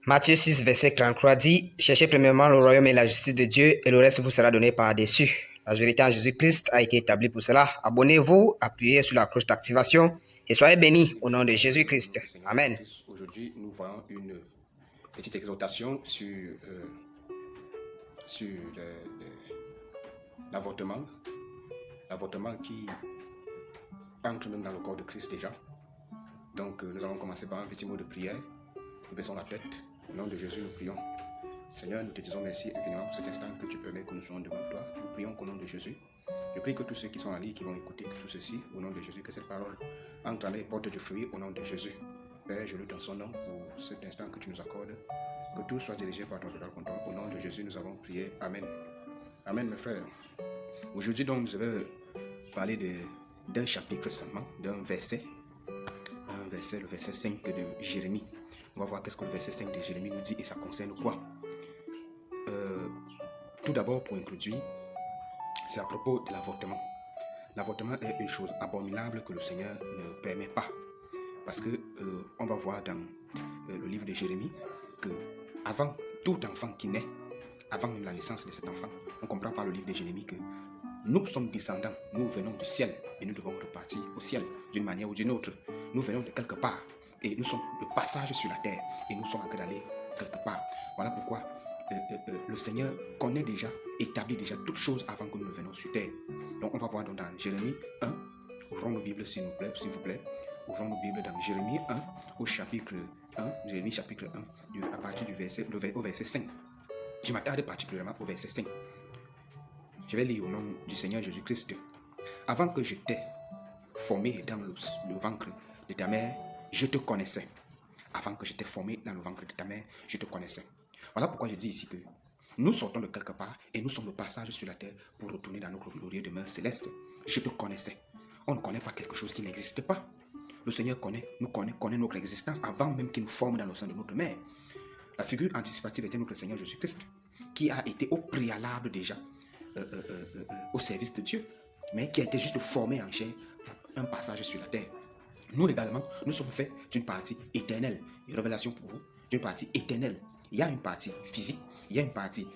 Matthieu 6, verset 33 dit, « Cherchez premièrement le royaume et la justice de Dieu, et le reste vous sera donné par-dessus. » La vérité en Jésus-Christ a été établie pour cela. Abonnez-vous, appuyez sur la cloche d'activation et soyez bénis au nom de Jésus-Christ. Amen. Aujourd'hui, nous voyons une petite exhortation sur l'avortement. L'avortement qui entre même dans le corps de Christ déjà. Donc, nous allons commencer par un petit mot de prière. Nous baissons la tête. Au nom de Jésus, nous prions. Seigneur, nous te disons merci infiniment pour cet instant que tu permets que nous soyons devant toi. Nous prions qu'au nom de Jésus. Je prie que tous ceux qui sont en ligne, qui vont écouter tout ceci, au nom de Jésus, que cette parole entre en eux et porte du fruit au nom de Jésus. Père, je loue ton son nom pour cet instant que tu nous accordes. Que tout soit dirigé par ton total contrôle. Au nom de Jésus, nous avons prié. Amen. Amen, mes frères. Aujourd'hui, donc, je vais parler d'un chapitre seulement, d'un verset. Un verset, le verset 5 de Jérémie. On va voir qu'est-ce que le verset 5 de Jérémie nous dit et ça concerne quoi. Tout d'abord, pour introduire, c'est à propos de l'avortement. L'avortement est une chose abominable que le Seigneur ne permet pas. Parce que on va voir dans le livre de Jérémie que avant tout enfant qui naît, avant même la naissance de cet enfant, on comprend par le livre de Jérémie que nous sommes descendants, nous venons du ciel et nous devons repartir au ciel d'une manière ou d'une autre. Nous venons de quelque part et nous sommes de passage sur la terre et nous sommes en train d'aller quelque part. Voilà pourquoi le Seigneur connaît déjà, établit déjà toutes choses avant que nous ne venions sur terre. Donc on va voir donc dans Jérémie 1, ouvrons nos Bibles s'il vous plaît, ouvrons nos Bibles dans Jérémie 1 au chapitre 1, Jérémie chapitre 1, à partir du verset, au verset 5. Je m'attarde particulièrement au verset 5. Je vais lire au nom du Seigneur Jésus-Christ. Avant que je t'ai formé dans le ventre de ta mère, je te connaissais. Avant que je t'ai formé dans le ventre de ta mère, je te connaissais. Voilà pourquoi je dis ici que nous sortons de quelque part et nous sommes le passage sur la terre pour retourner dans notre glorieux demeure céleste. Je te connaissais. On ne connaît pas quelque chose qui n'existe pas. Le Seigneur connaît notre existence avant même qu'il nous forme dans le sein de notre mère. La figure anticipative était notre Seigneur Jésus-Christ, qui a été au préalable déjà au service de Dieu, mais qui a été juste formé en chair pour un passage sur la terre. Nous également, nous sommes faits d'une partie éternelle. Une révélation pour vous, d'une partie éternelle. Il y a une partie physique, il y a une partie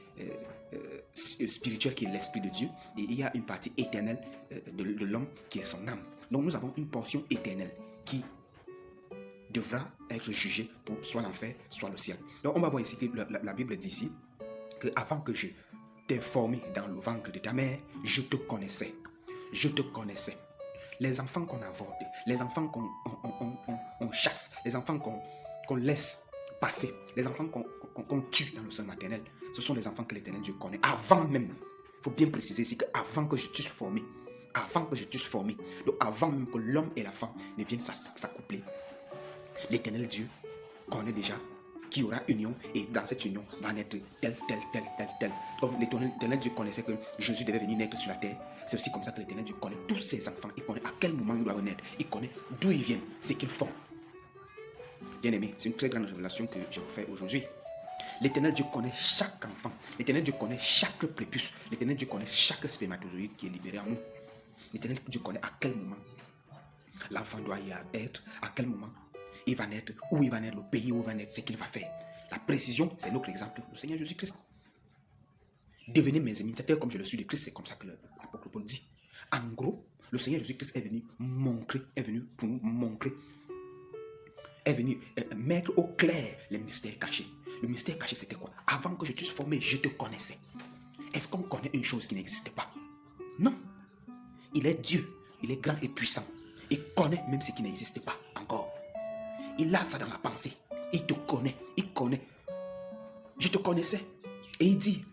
spirituelle qui est l'Esprit de Dieu, et il y a une partie éternelle de l'homme qui est son âme. Donc nous avons une portion éternelle qui devra être jugée pour soit l'enfer, soit le ciel. Donc on va voir ici que la Bible dit ici que avant que je t'ai formé dans le ventre de ta mère, je te connaissais. Je te connaissais. Les enfants qu'on avorte, les enfants qu'on chasse, les enfants qu'on laisse passer, les enfants qu'on tue dans le sein maternel, ce sont les enfants que l'Éternel Dieu connaît. Avant même, il faut bien préciser ici qu'avant que je t'eusse formé, donc avant même que l'homme et la femme ne viennent s'accoupler, l'Éternel Dieu connaît déjà qu'il y aura union et dans cette union va naître tel. Donc l'Éternel Dieu connaissait que Jésus devait venir naître sur la terre. C'est aussi comme ça que l'Éternel Dieu connaît tous ses enfants. Il connaît à quel moment ils doivent naître. Il connaît d'où ils viennent, ce qu'ils font. Bien aimé, c'est une très grande révélation que je vous fais aujourd'hui. L'Éternel Dieu connaît chaque enfant. L'Éternel Dieu connaît chaque prépuce. L'Éternel Dieu connaît chaque spermatozoïde qui est libéré en nous. L'Éternel Dieu connaît à quel moment l'enfant doit y être, à quel moment il va naître, où il va naître, le pays où il va naître, ce qu'il va faire. La précision, c'est notre exemple, le Seigneur Jésus-Christ. Devenez mes imitateurs comme je le suis de Christ, c'est comme ça que l'apôtre Paul dit. En gros, le Seigneur Jésus-Christ est venu pour nous montrer, est venu mettre au clair les mystères cachés. Le mystère caché, c'était quoi? Avant que je t'eusse formé, je te connaissais. Est-ce qu'on connaît une chose qui n'existe pas? Non. Il est Dieu, il est grand et puissant. Il connaît même ce qui n'existe pas encore. Il a ça dans la pensée. Il te connaît, il connaît. Je te connaissais. Et il dit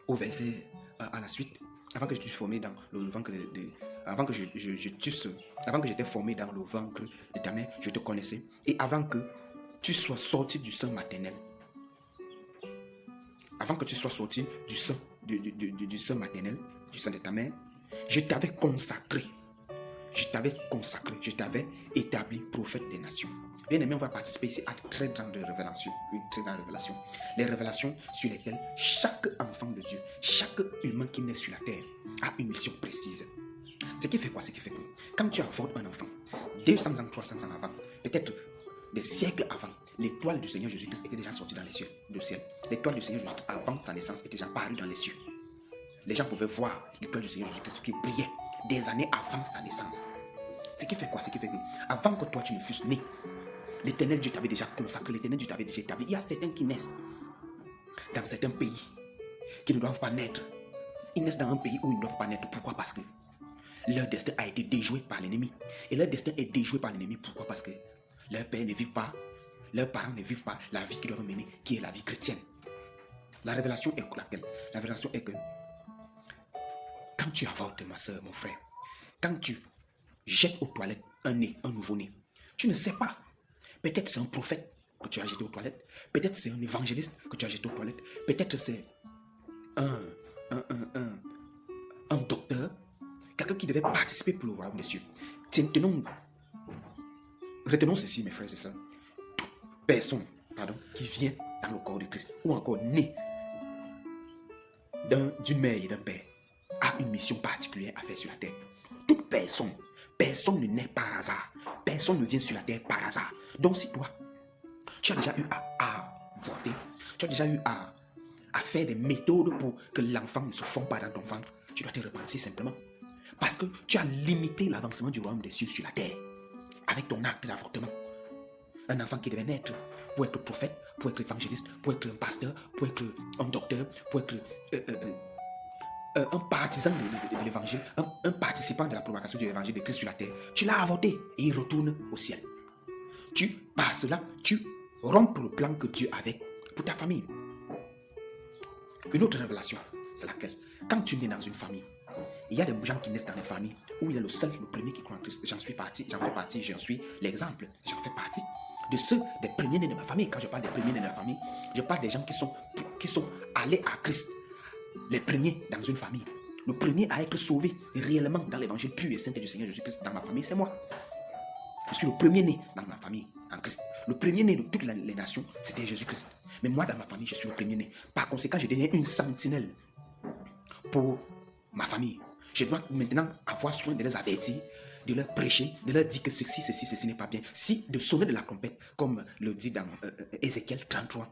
au verset à la suite, avant que je t'eusse formé dans le ventre avant que j'étais formé dans le ventre de ta mère, je te connaissais. Et avant que tu sois sorti du sein maternel, avant que tu sois sorti du sein maternel, du sein de ta mère, je t'avais consacré. Je t'avais établi prophète des nations. Bien aimé, on va participer ici à une très grande révélation. Les révélations sur lesquelles chaque enfant de Dieu, chaque humain qui naît sur la terre a une mission précise. Ce qui fait quoi? Ce qui fait que quand tu avortes un enfant, 200 ans, 300 ans avant, peut-être des siècles avant, l'étoile du Seigneur Jésus-Christ était déjà sortie dans les cieux, le ciel. L'étoile du Seigneur Jésus-Christ, avant sa naissance, était déjà apparue dans les cieux. Les gens pouvaient voir l'étoile du Seigneur Jésus-Christ qui brillait des années avant sa naissance. Ce qui fait quoi? Ce qui fait que, avant que toi tu ne fusses né, l'Éternel Dieu t'avait déjà consacré, l'Éternel Dieu t'avait déjà établi. Il y a certains qui naissent dans certains pays qui ne doivent pas naître. Ils naissent dans un pays où ils ne doivent pas naître. Pourquoi? Parce que leur destin a été déjoué par l'ennemi. Et leur destin est déjoué par l'ennemi. Pourquoi? Parce que leurs pères ne vivent pas, leurs parents ne vivent pas la vie qu'ils doivent mener, qui est la vie chrétienne. La révélation est laquelle? La révélation est que quand tu avortes, ma soeur, mon frère, quand tu jettes aux toilettes un nouveau-né, tu ne sais pas. Peut-être c'est un prophète que tu as jeté aux toilettes. Peut-être c'est un évangéliste que tu as jeté aux toilettes. Peut-être c'est un docteur, quelqu'un qui devait participer pour le royaume des cieux. Retenons ceci, mes frères et sœurs. Toute personne qui vient dans le corps de Christ, ou encore née d'une mère et d'un père, a une mission particulière à faire sur la terre. Toute personne ne naît par hasard. Personne ne vient sur la terre par hasard. Donc si toi, tu as déjà eu à voter, tu as déjà eu à faire des méthodes pour que l'enfant ne se fonde pas dans ton ventre, tu dois te repentir simplement. Parce que tu as limité l'avancement du royaume des cieux sur la terre avec ton acte d'avortement. Un enfant qui devait naître pour être prophète, pour être évangéliste, pour être un pasteur, pour être un docteur, pour être un partisan de l'évangile, un participant de la propagation de l'évangile de Christ sur la terre. Tu l'as avorté et il retourne au ciel. Par cela, tu rompes le plan que Dieu avait pour ta famille. Une autre révélation, c'est laquelle? Quand tu nais dans une famille, il y a des gens qui naissent dans des familles où il est le premier qui croit en Christ. J'en fais partie, j'en suis l'exemple, j'en fais partie de ceux des premiers nés de ma famille. Quand je parle des premiers nés de ma famille, je parle des gens qui sont allés à Christ. Les premiers dans une famille. Le premier à être sauvé réellement dans l'évangile pur et saint du Seigneur Jésus-Christ dans ma famille, c'est moi. Je suis le premier né dans ma famille en Christ. Le premier né de toutes les nations, c'était Jésus-Christ. Mais moi, dans ma famille, je suis le premier né. Par conséquent, je deviens une sentinelle pour ma famille. Je dois maintenant avoir soin de les avertir, de leur prêcher, de leur dire que ceci n'est pas bien. De sonner de la trompette, comme le dit dans Ézéchiel 33.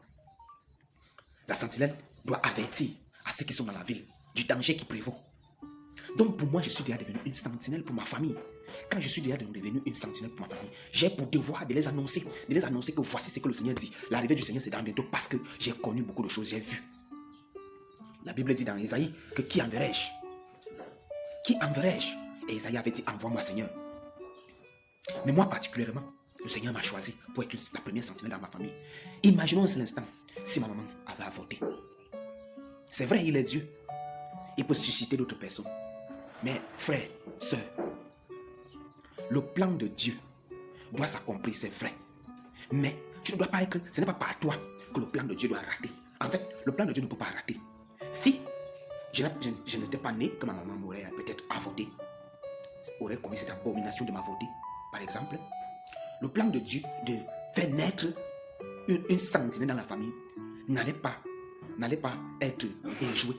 La sentinelle doit avertir à ceux qui sont dans la ville du danger qui prévaut. Donc pour moi, je suis déjà devenu une sentinelle pour ma famille. Quand je suis déjà devenu une sentinelle pour ma famille, j'ai pour devoir de les annoncer que voici ce que le Seigneur dit. L'arrivée du Seigneur, c'est dans bientôt parce que j'ai connu beaucoup de choses, j'ai vu. La Bible dit dans Isaïe que qui enverrai-je? Qui enverrai-je? Et Isaïe avait dit, envoie-moi Seigneur. Mais moi particulièrement, le Seigneur m'a choisi pour être la première sentinelle dans ma famille. Imaginons un seul instant, si ma maman avait avorté. C'est vrai, il est Dieu. Il peut susciter d'autres personnes. Mais frère, sœur, le plan de Dieu doit s'accomplir, c'est vrai. Mais tu ne dois pas être, ce n'est pas par toi que le plan de Dieu doit rater. En fait, le plan de Dieu ne peut pas rater. Si je n'étais pas né, que ma maman m'aurait peut-être avorté, aurait commis cette abomination de m'avorter, par exemple, le plan de Dieu de faire naître une sentinelle dans la famille n'allait pas être déjoué.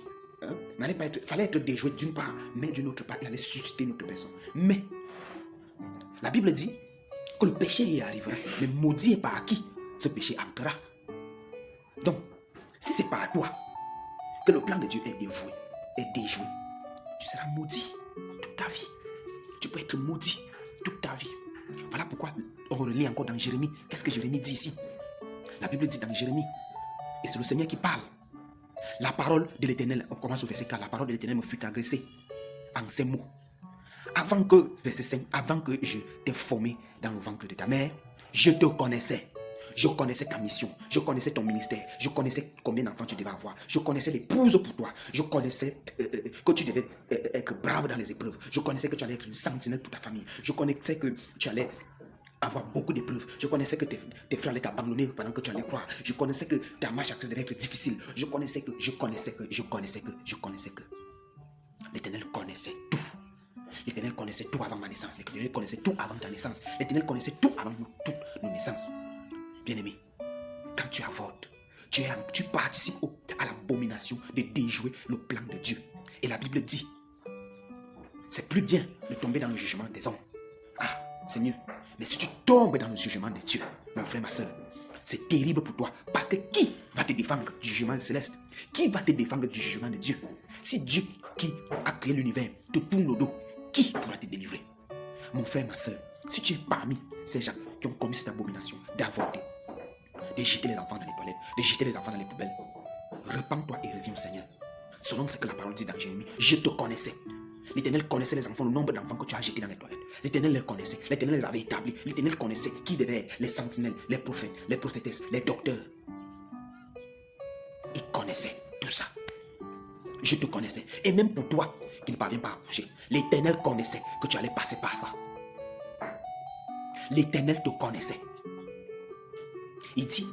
Ça allait être déjoué d'une part, mais d'une autre part, il allait susciter une autre personne. Mais la Bible dit que le péché y arrivera, mais maudit est par qui ce péché entrera. Donc, si c'est par toi que le plan de Dieu est dévoué, est déjoué, tu seras maudit toute ta vie. Tu peux être maudit toute ta vie. Voilà pourquoi on relit encore dans Jérémie. Qu'est-ce que Jérémie dit ici? La Bible dit dans Jérémie, et c'est le Seigneur qui parle. La parole de l'Éternel, on commence au verset 4, la parole de l'Éternel me fut adressée en ces mots. Verset 5, avant que je t'ai formé dans le ventre de ta mère, je te connaissais. Je connaissais ta mission, je connaissais ton ministère, je connaissais combien d'enfants tu devais avoir, je connaissais l'épouse pour toi, je connaissais que tu devais être brave dans les épreuves, je connaissais que tu allais être une sentinelle pour ta famille, je connaissais que tu allais avoir beaucoup d'épreuves, je connaissais que tes frères allaient t'abandonner pendant que tu allais croire, je connaissais que ta marche à Christ devait être difficile, je connaissais que l'Éternel connaissait tout. L'Éternel connaissait tout avant ma naissance, l'Éternel connaissait tout avant ta naissance, l'Éternel connaissait tout avant toutes nos naissances. Bien-aimé, quand tu avortes, tu participes à l'abomination de déjouer le plan de Dieu. Et la Bible dit, c'est plus bien de tomber dans le jugement des hommes. Ah, c'est mieux. Mais si tu tombes dans le jugement de Dieu, mon frère, ma soeur, C'est terrible pour toi. Parce que qui va te défendre du jugement céleste? Qui va te défendre du jugement de Dieu? Si Dieu qui a créé l'univers te tourne au dos, qui pourra te délivrer? Mon frère, ma soeur, si tu es parmi ces gens qui ont commis cette abomination d'avorter, de jeter les enfants dans les toilettes, de jeter les enfants dans les poubelles, repens-toi et reviens au Seigneur. Selon ce que la parole dit dans Jérémie, je te connaissais. L'Éternel connaissait les enfants, le nombre d'enfants que tu as jetés dans les toilettes. L'Éternel les connaissait, l'Éternel les avait établis. L'Éternel connaissait qui devait être les sentinelles, les prophètes, les prophétesses, les docteurs. Il connaissait tout ça. Je te connaissais. Et même pour toi qui ne parviens pas à accoucher, l'Éternel connaissait que tu allais passer par ça. L'Éternel te connaissait. Il dit,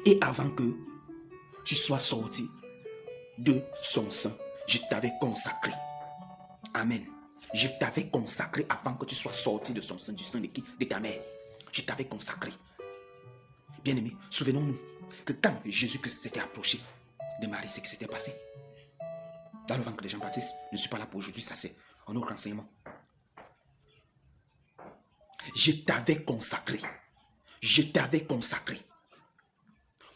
et avant que tu sois sorti de son sein, je t'avais consacré. Amen. Je t'avais consacré avant que tu sois sorti de son sein, du sein de qui? De ta mère. Je t'avais consacré. Bien-aimés, souvenons-nous que quand Jésus-Christ s'était approché de Marie, ce qui s'était passé dans le ventre de Jean-Baptiste, je ne suis pas là pour aujourd'hui, ça c'est un autre enseignement. Je t'avais consacré. Je t'avais consacré.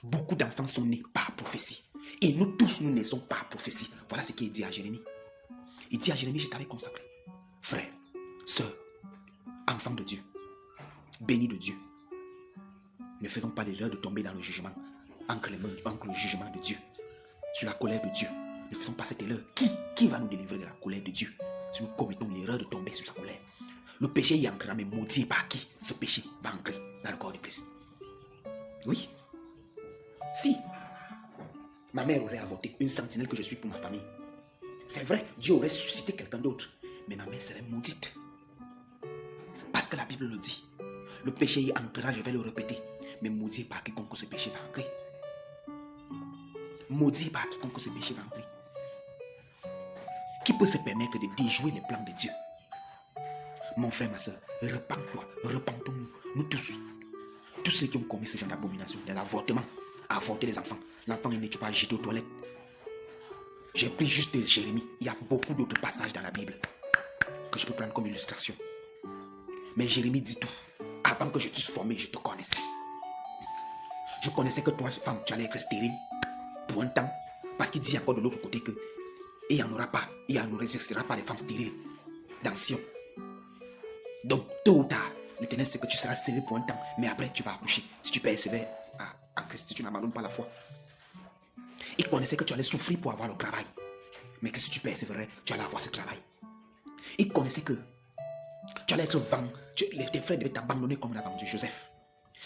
Beaucoup d'enfants sont nés par prophétie. Et nous tous, nous naissons par prophétie. Voilà ce qu'il dit à Jérémie. Il dit à Jérémie, je t'avais consacré. Frère, sœur, enfant de Dieu, béni de Dieu. Ne faisons pas l'erreur de tomber dans le jugement, entre le jugement de Dieu, sur la colère de Dieu. Ne faisons pas cette erreur. Qui va nous délivrer de la colère de Dieu si nous commettons l'erreur de tomber sur sa colère? Le péché y entrera, mais maudit par qui ce péché va entrer dans le corps de Christ? Oui. Si ma mère aurait avorté, une sentinelle que je suis pour ma famille, c'est vrai, Dieu aurait suscité quelqu'un d'autre, mais ma mère serait maudite. Parce que la Bible le dit. Le péché y entrera, je vais le répéter, mais maudit par quiconque ce péché va entrer. Maudit par quiconque ce péché va entrer. Qui peut se permettre de déjouer les plans de Dieu? Mon frère, ma soeur, repens-toi, repentons-nous, nous tous ceux qui ont commis ce genre d'abomination, de l'avortement, avorter les enfants. L'enfant est né, tu peux pas jeter aux toilettes. J'ai pris juste Jérémie. Il y a beaucoup d'autres passages dans la Bible que je peux prendre comme illustration. Mais Jérémie dit tout. Avant que je t'eusse formé, je te connaissais. Je connaissais que toi, femme, tu allais être stérile pour un temps. Parce qu'il dit encore de l'autre côté que il n'y en aura pas, il n'existera pas de femmes stériles dans Sion. Donc, tôt ou tard, l'Éternel sait que tu seras stérile pour un temps, mais après tu vas accoucher. Si tu persévères en Christ, si tu n'abandonnes pas la foi. Il connaissait que tu allais souffrir pour avoir le travail, mais que si tu persévérais, tu allais avoir ce travail. Il connaissait que tu allais être vendu, tes frères devaient t'abandonner comme on a vendu Joseph.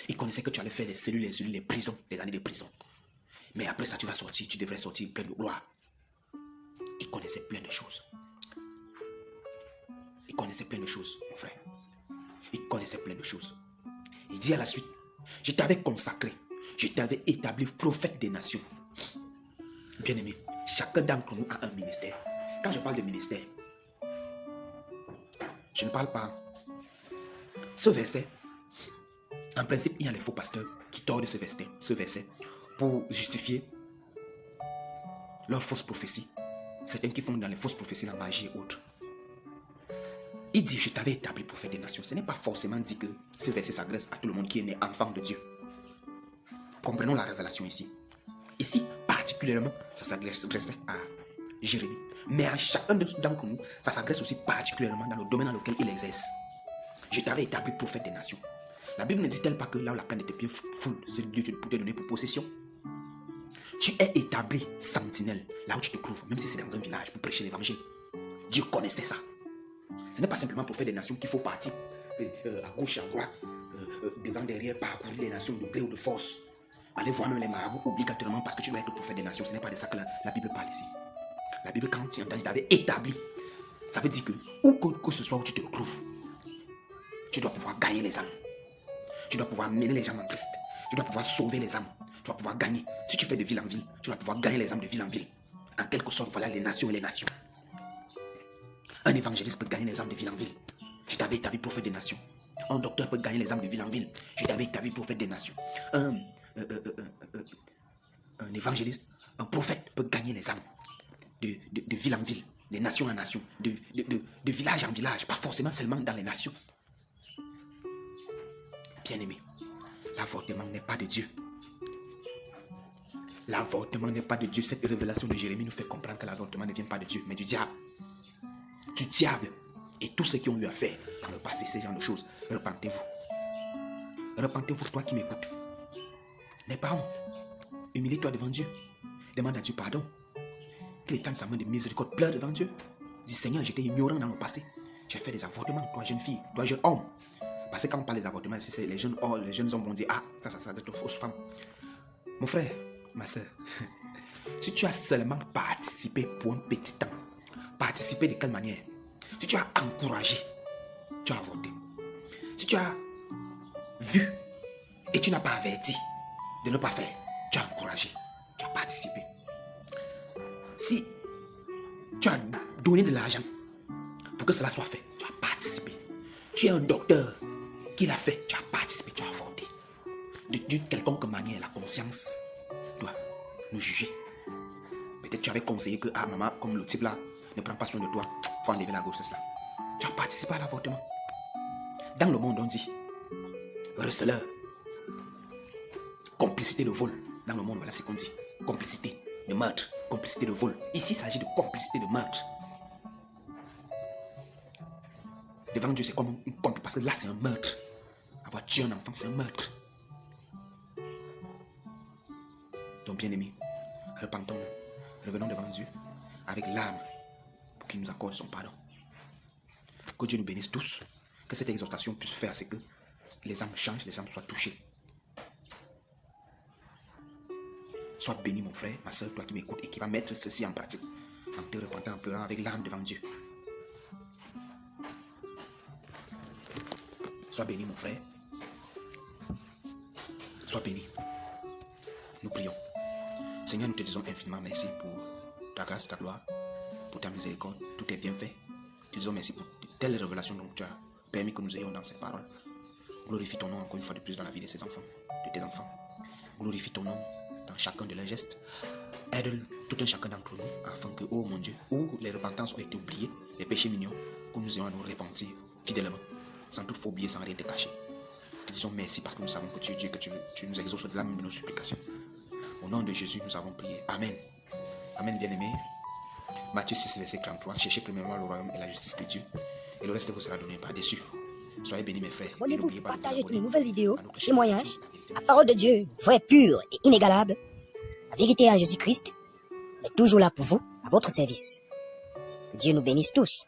Il connaissait que tu allais faire les cellules, les prisons, les années de prison. Mais après ça, tu vas sortir, tu devrais sortir plein de gloire. Il connaissait plein de choses. Il connaissait plein de choses, mon frère. Il connaissait plein de choses. Il dit à la suite, je t'avais consacré, je t'avais établi prophète des nations. Bien-aimé, chacun d'entre nous a un ministère. Quand je parle de ministère, je ne parle pas. Ce verset, en principe, il y a les faux pasteurs qui tordent ce verset pour justifier leurs fausses prophéties. Certains qui font dans les fausses prophéties la magie et autres. Il dit, je t'avais établi prophète des nations. Ce n'est pas forcément dit que ce verset s'adresse à tout le monde qui est né enfant de Dieu. Comprenons la révélation ici. Ici, particulièrement, ça s'adressait à Jérémie. Mais à chacun d'entre nous, ça s'adresse aussi particulièrement dans le domaine dans lequel il exerce. Je t'avais établi prophète des nations. La Bible ne dit-elle pas que là où la peine de tes pieds foule, c'est Dieu pour te donner pour possession? Tu es établi sentinelle, là où tu te trouves, même si c'est dans un village, pour prêcher l'évangile. Dieu connaissait ça. Ce n'est pas simplement prophète des nations qu'il faut partir à gauche, à droite, devant, derrière, parcourir les nations de gré ou de force. Aller voir même les marabouts obligatoirement parce que tu dois être prophète des nations. Ce n'est pas de ça que la Bible parle ici. La Bible, quand tu entends, je t'avais établi. Ça veut dire que, où que ce soit où tu te retrouves, tu dois pouvoir gagner les âmes. Tu dois pouvoir mener les gens en Christ. Tu dois pouvoir sauver les âmes. Tu dois pouvoir gagner. Si tu fais de ville en ville, tu dois pouvoir gagner les âmes de ville en ville. En quelque sorte, voilà les nations et les nations. Un évangéliste peut gagner les âmes de ville en ville. Je t'avais établi prophète des nations. Un docteur peut gagner les âmes de ville en ville. Je t'avais établi prophète des nations. Un évangéliste, un prophète peut gagner les âmes de ville en ville, de nation en nation, de village en village, pas forcément seulement dans les nations. Bien-aimé, L'avortement n'est pas de Dieu. L'avortement n'est pas de Dieu. Cette révélation de Jérémie nous fait comprendre que l'avortement ne vient pas de Dieu, mais du diable. Du diable. Et tous ceux qui ont eu à faire dans le passé ces genres de choses, repentez-vous. Repentez-vous, toi qui m'écoutes. N'aie pas honte. Humilie-toi devant Dieu. Demande à Dieu pardon. Qu'il étende sa main de miséricorde. Pleure devant Dieu. Dis, Seigneur, j'étais ignorant dans le passé. J'ai fait des avortements, toi jeune fille, toi jeune homme. Parce que quand on parle des avortements, les jeunes hommes vont dire, ah, ça doit être une fausse femme. Mon frère, ma soeur, si tu as seulement participé pour un petit temps, participer de quelle manière? Si tu as encouragé, tu as avorté. Si tu as vu et tu n'as pas averti de ne pas faire, tu as encouragé, tu as participé. Si tu as donné de l'argent pour que cela soit fait, tu as participé. Tu es un docteur qui l'a fait, tu as participé, tu as avorté. D'une quelconque manière, la conscience doit nous juger. Peut-être tu avais conseillé que, ah maman, comme le type là, ne prend pas soin de toi, il faut enlever la grossesse là. Tu as participé à l'avortement. Dans le monde, on dit receleur, complicité de vol. Dans le monde, voilà ce qu'on dit. Complicité de meurtre, complicité de vol. Ici, il s'agit de complicité de meurtre. Devant Dieu, c'est comme une complicité, parce que là, c'est un meurtre. Avoir tué un enfant, c'est un meurtre. Donc, bien-aimés, repentons-nous. Revenons devant Dieu avec l'âme pour qu'il nous accorde son pardon. Que Dieu nous bénisse tous. Que cette exhortation puisse faire ce que les âmes changent, les âmes soient touchées. Sois béni, mon frère, ma soeur, toi qui m'écoutes et qui va mettre ceci en pratique en te repentant, en pleurant avec l'âme devant Dieu. Sois béni, mon frère. Sois béni. Nous prions. Seigneur, nous te disons infiniment merci pour ta grâce, ta gloire, pour ta miséricorde. Tout est bien fait. Nous te disons merci pour telle révélation dont tu as permis que nous ayons dans ces paroles. Glorifie ton nom encore une fois de plus dans la vie de ces enfants, de tes enfants. Glorifie ton nom dans chacun de leurs gestes. Aide tout un chacun d'entre nous afin que, oh mon Dieu, où les repentances ont été oubliées, les péchés mignons, que nous ayons à nous repentir fidèlement, sans toutefois oublier, sans rien te cacher. Nous te disons merci parce que nous savons que tu es Dieu, que tu nous exauces de l'âme de nos supplications. Au nom de Jésus, nous avons prié. Amen. Amen, bien-aimés. Matthieu 6, verset 33. Cherchez premièrement le royaume et la justice de Dieu, et le reste vous sera donné par-dessus. Soyez bénis, mes frères. Abonnez-vous, partagez de nouvelles vidéos, témoignages, la parole de Dieu, vraie, pure et inégalable. La vérité en Jésus-Christ est toujours là pour vous, à votre service. Que Dieu nous bénisse tous.